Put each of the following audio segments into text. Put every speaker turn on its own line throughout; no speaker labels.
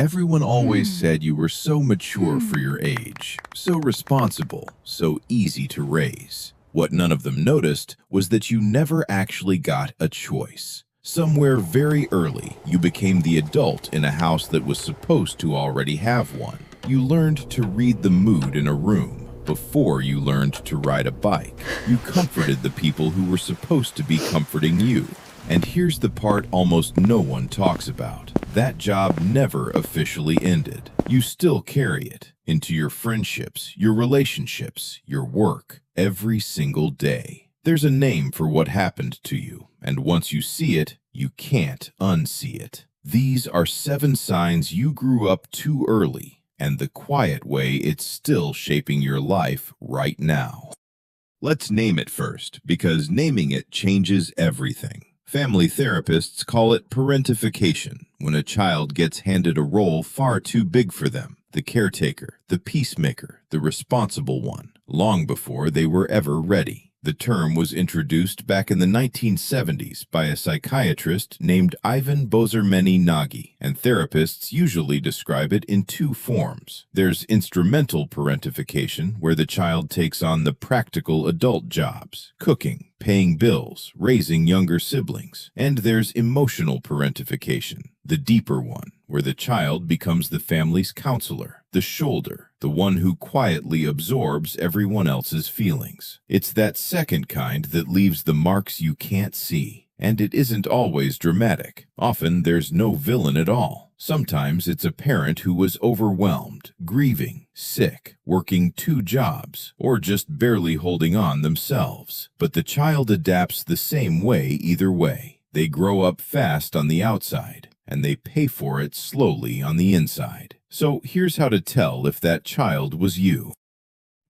Everyone always said you were so mature for your age, so responsible, so easy to raise. What none of them noticed was that you never actually got a choice. Somewhere very early, you became the adult in a house that was supposed to already have one. You learned to read the mood in a room before you learned to ride a bike. You comforted the people who were supposed to be comforting you. And here's the part almost no one talks about. That job never officially ended. You still carry it into your friendships, your relationships, your work, every single day. There's a name for what happened to you, and once you see it, you can't unsee it. These are 7 signs you grew up too early, and the quiet way it's still shaping your life right now. Let's name it first, because naming it changes everything. Family therapists call it parentification, when a child gets handed a role far too big for them, the caretaker, the peacemaker, the responsible one, long before they were ever ready. The term was introduced back in the 1970s by a psychiatrist named Ivan Bozermeny-Nagy, and therapists usually describe it in 2 forms. There's instrumental parentification, where the child takes on the practical adult jobs, cooking, paying bills, raising younger siblings. And there's emotional parentification, the deeper one, where the child becomes the family's counselor, the shoulder, the one who quietly absorbs everyone else's feelings. It's that second kind that leaves the marks you can't see. And it isn't always dramatic. Often there's no villain at all. Sometimes it's a parent who was overwhelmed, grieving, sick, working 2 jobs, or just barely holding on themselves. But the child adapts the same way either way. They grow up fast on the outside, and they pay for it slowly on the inside. So here's how to tell if that child was you.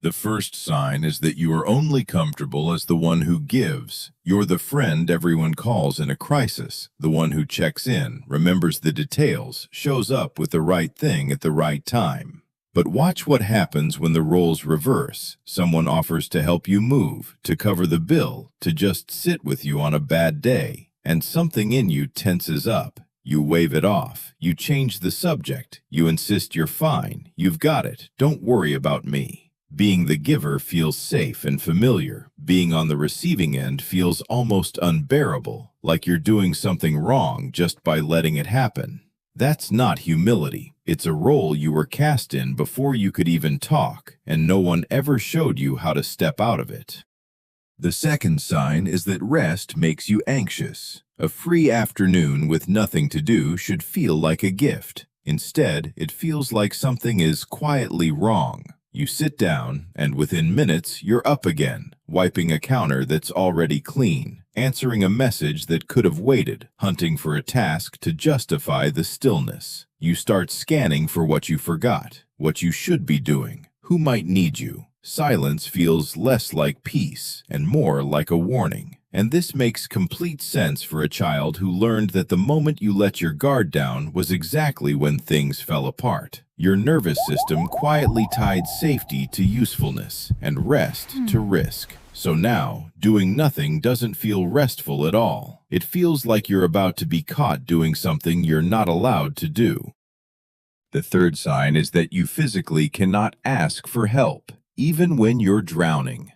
The first sign is that you are only comfortable as the one who gives. You're the friend everyone calls in a crisis, the one who checks in, remembers the details, shows up with the right thing at the right time. But watch what happens when the roles reverse. Someone offers to help you move, to cover the bill, to just sit with you on a bad day, and something in you tenses up. You wave it off. You change the subject. You insist you're fine. You've got it. Don't worry about me. Being the giver feels safe and familiar. Being on the receiving end feels almost unbearable, like you're doing something wrong just by letting it happen. That's not humility. It's a role you were cast in before you could even talk, and no one ever showed you how to step out of it. The second sign is that rest makes you anxious. A free afternoon with nothing to do should feel like a gift. Instead, it feels like something is quietly wrong. You sit down, and within minutes, you're up again, wiping a counter that's already clean, answering a message that could have waited, hunting for a task to justify the stillness. You start scanning for what you forgot, what you should be doing, who might need you. Silence feels less like peace and more like a warning. And this makes complete sense for a child who learned that the moment you let your guard down was exactly when things fell apart. Your nervous system quietly tied safety to usefulness and rest to risk. So now, doing nothing doesn't feel restful at all. It feels like you're about to be caught doing something you're not allowed to do. The third sign is that you physically cannot ask for help, even when you're drowning.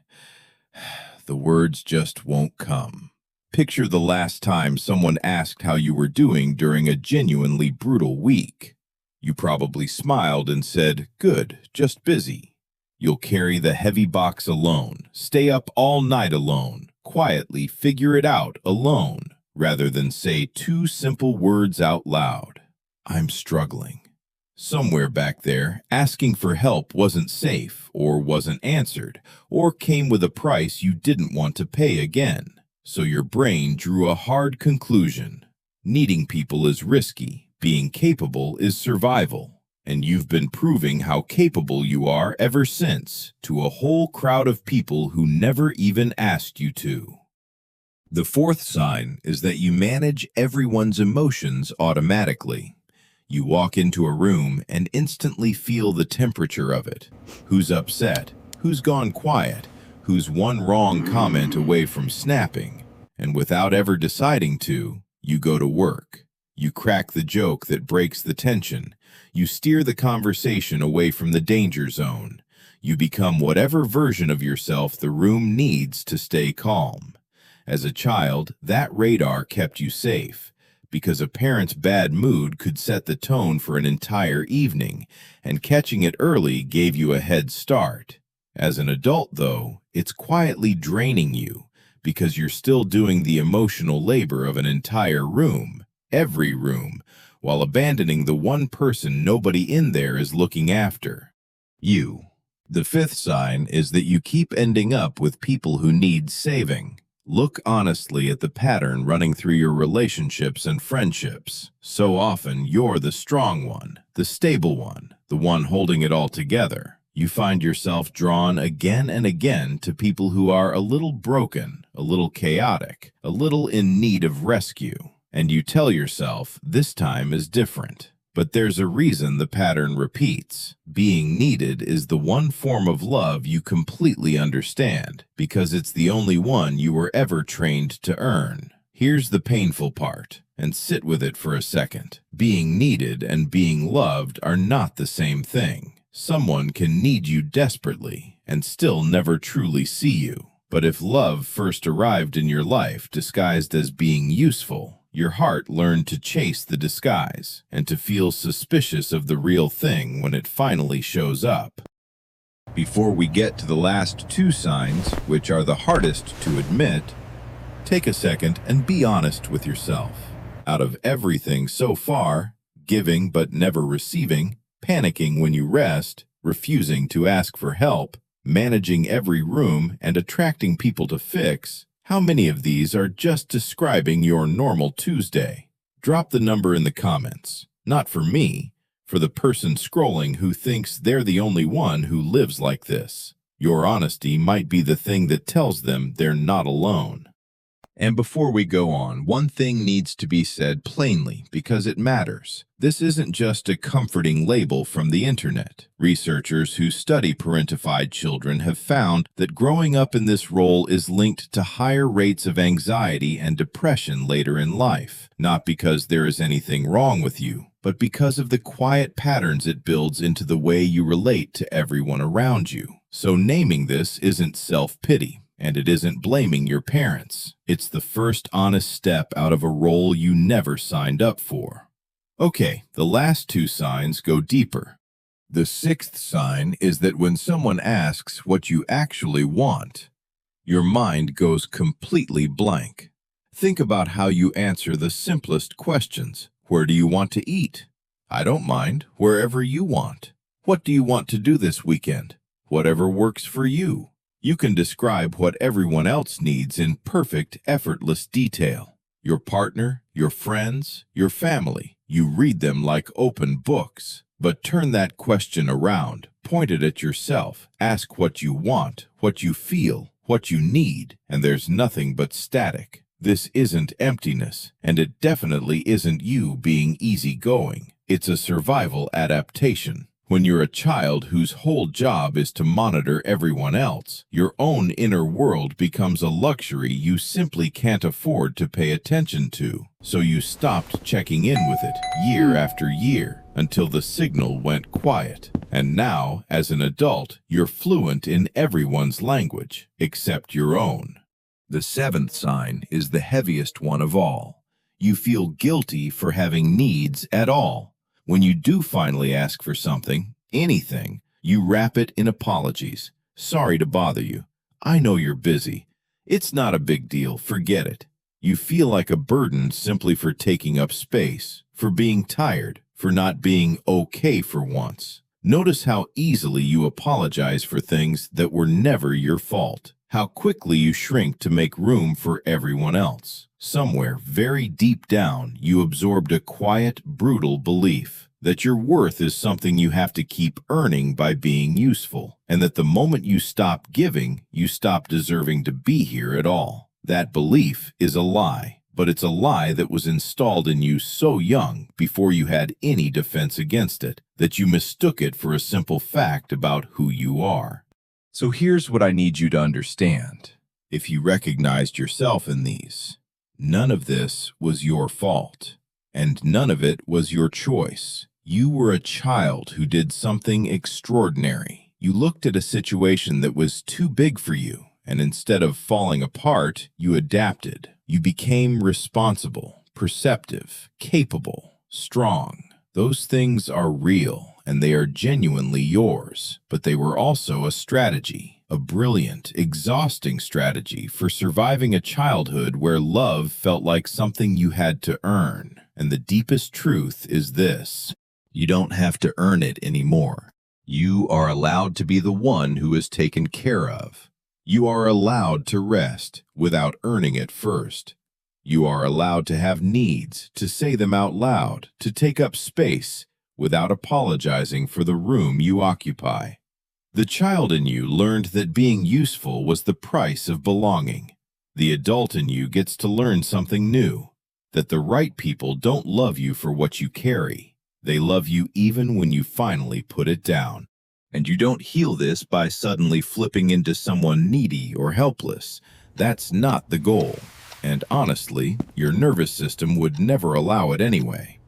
The words just won't come. Picture the last time someone asked how you were doing during a genuinely brutal week. You probably smiled and said, "Good, just busy." You'll carry the heavy box alone, stay up all night alone, quietly figure it out alone, rather than say 2 simple words out loud. I'm struggling. Somewhere back there, asking for help wasn't safe, or wasn't answered, or came with a price you didn't want to pay again. So your brain drew a hard conclusion. Needing people is risky. Being capable is survival. And you've been proving how capable you are ever since, to a whole crowd of people who never even asked you to. The fourth sign is that you manage everyone's emotions automatically. You walk into a room and instantly feel the temperature of it. Who's upset? Who's gone quiet? Who's one wrong comment away from snapping? And without ever deciding to, you go to work. You crack the joke that breaks the tension. You steer the conversation away from the danger zone. You become whatever version of yourself the room needs to stay calm. As a child, that radar kept you safe, because a parent's bad mood could set the tone for an entire evening, and catching it early gave you a head start. As an adult, though, it's quietly draining you, because you're still doing the emotional labor of an entire room, every room, while abandoning the one person nobody in there is looking after. You. The fifth sign is that you keep ending up with people who need saving. Look honestly at the pattern running through your relationships and friendships. So often, you're the strong one, the stable one, the one holding it all together. You find yourself drawn again and again to people who are a little broken, a little chaotic, a little in need of rescue. And you tell yourself, this time is different. But there's a reason the pattern repeats. Being needed is the one form of love you completely understand, because it's the only one you were ever trained to earn. Here's the painful part, and sit with it for a second. Being needed and being loved are not the same thing. Someone can need you desperately and still never truly see you. But if love first arrived in your life disguised as being useful, your heart learned to chase the disguise and to feel suspicious of the real thing when it finally shows up. Before we get to the last two signs, which are the hardest to admit, take a second and be honest with yourself. Out of everything so far, giving but never receiving, panicking when you rest, refusing to ask for help, managing every room, and attracting people to fix, how many of these are just describing your normal Tuesday? Drop the number in the comments. Not for me, for the person scrolling who thinks they're the only one who lives like this. Your honesty might be the thing that tells them they're not alone. And before we go on, one thing needs to be said plainly because it matters. This isn't just a comforting label from the internet. Researchers who study parentified children have found that growing up in this role is linked to higher rates of anxiety and depression later in life, not because there is anything wrong with you, but because of the quiet patterns it builds into the way you relate to everyone around you. So naming this isn't self-pity. And it isn't blaming your parents. It's the first honest step out of a role you never signed up for. Okay, the last two signs go deeper. The sixth sign is that when someone asks what you actually want, your mind goes completely blank. Think about how you answer the simplest questions. Where do you want to eat? I don't mind, wherever you want. What do you want to do this weekend? Whatever works for you. You can describe what everyone else needs in perfect, effortless detail. Your partner, your friends, your family. You read them like open books. But turn that question around, point it at yourself, ask what you want, what you feel, what you need, and there's nothing but static. This isn't emptiness, and it definitely isn't you being easygoing. It's a survival adaptation. When you're a child whose whole job is to monitor everyone else, your own inner world becomes a luxury you simply can't afford to pay attention to. So you stopped checking in with it year after year until the signal went quiet. And now, as an adult, you're fluent in everyone's language, except your own. The seventh sign is the heaviest one of all. You feel guilty for having needs at all. When you do finally ask for something, anything, you wrap it in apologies. Sorry to bother you. I know you're busy. It's not a big deal, forget it. You feel like a burden simply for taking up space, for being tired, for not being okay for once. Notice how easily you apologize for things that were never your fault. How quickly you shrink to make room for everyone else. Somewhere very deep down, you absorbed a quiet, brutal belief that your worth is something you have to keep earning by being useful, and that the moment you stop giving, you stop deserving to be here at all. That belief is a lie, but it's a lie that was installed in you so young, before you had any defense against it, that you mistook it for a simple fact about who you are. So here's what I need you to understand. If you recognized yourself in these, none of this was your fault. And none of it was your choice. You were a child who did something extraordinary. You looked at a situation that was too big for you, and instead of falling apart, you adapted. You became responsible, perceptive, capable, strong. Those things are real, and they are genuinely yours, but they were also a strategy, a brilliant, exhausting strategy for surviving a childhood where love felt like something you had to earn. And the deepest truth is this: you don't have to earn it anymore. You are allowed to be the one who is taken care of. You are allowed to rest without earning it first. You are allowed to have needs, to say them out loud, to take up space without apologizing for the room you occupy. The child in you learned that being useful was the price of belonging. The adult in you gets to learn something new, that the right people don't love you for what you carry. They love you even when you finally put it down. And you don't heal this by suddenly flipping into someone needy or helpless. That's not the goal. And honestly, your nervous system would never allow it anyway.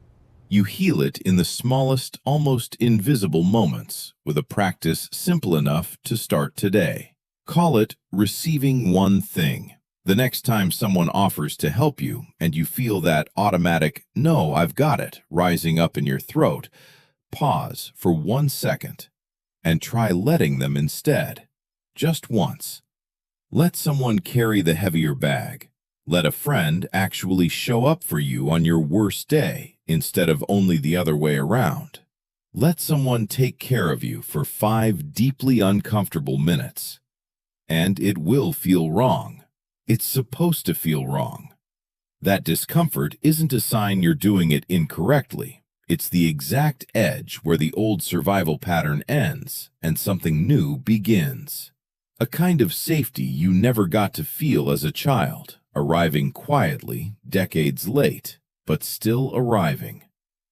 You heal it in the smallest, almost invisible moments, with a practice simple enough to start today. Call it receiving one thing. The next time someone offers to help you, and you feel that automatic, "No, I've got it," rising up in your throat, pause for 1 second and try letting them instead. Just once. Let someone carry the heavier bag. Let a friend actually show up for you on your worst day instead of only the other way around. Let someone take care of you for 5 deeply uncomfortable minutes. And it will feel wrong. It's supposed to feel wrong. That discomfort isn't a sign you're doing it incorrectly. It's the exact edge where the old survival pattern ends and something new begins. A kind of safety you never got to feel as a child, arriving quietly, decades late, but still arriving.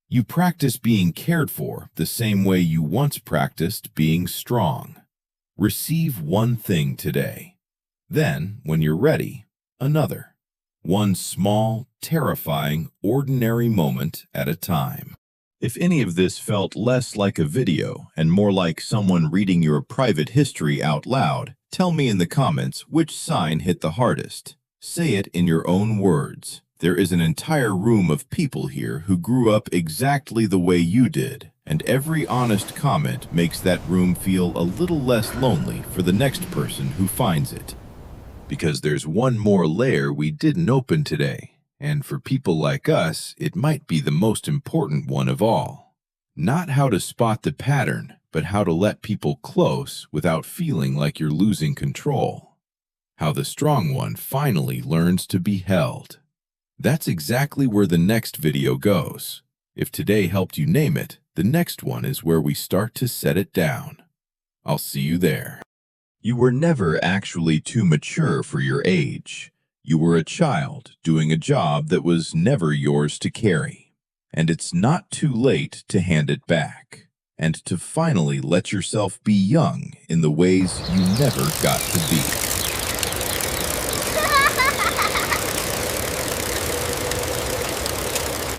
You practice being cared for the same way you once practiced being strong. Receive one thing today. Then, when you're ready, another. One small, terrifying, ordinary moment at a time. If any of this felt less like a video and more like someone reading your private history out loud, tell me in the comments which sign hit the hardest. Say it in your own words. There is an entire room of people here who grew up exactly the way you did, and every honest comment makes that room feel a little less lonely for the next person who finds it. Because there's one more layer we didn't open today. And for people like us, it might be the most important one of all. Not how to spot the pattern, but how to let people close without feeling like you're losing control. How the strong one finally learns to be held. That's exactly where the next video goes. If today helped you name it, the next one is where we start to set it down. I'll see you there. You were never actually too mature for your age. You were a child doing a job that was never yours to carry. And it's not too late to hand it back, and to finally let yourself be young in the ways you never got to be.